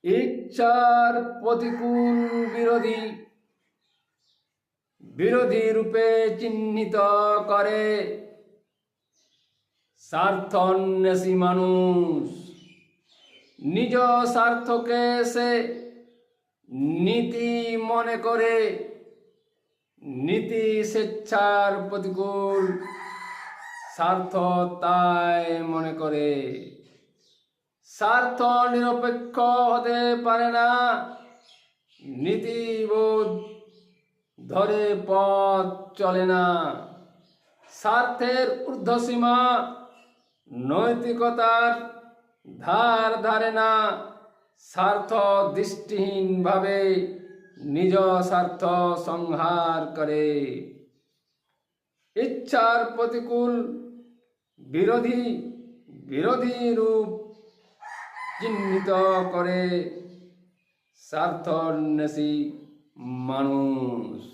ইচ্ছার প্রতিকূল বিরোধী বিরোধী রূপে চিহ্নিত করে স্বার্থান্বেষী মানুষ। নিজ স্বার্থকে সে নীতি মনে করে, নীতি স্বেচ্ছার প্রতিকূল, স্বার্থ তাই মনে করে। স্বার্থ নিরপেক্ষ হতে পারে না, নীতিবোধ ধরে পথ চলে না। স্বার্থের ঊর্ধ্বসীমা নৈতিকতার ধার ধারে না। স্বার্থ দৃষ্টিহীনভাবে নিজ স্বার্থ সংহার করে। ইচ্ছার প্রতিকূল বিরোধী বিরোধী রূপ চিহ্নিত করে স্বার্থান্বেষী মানুষ।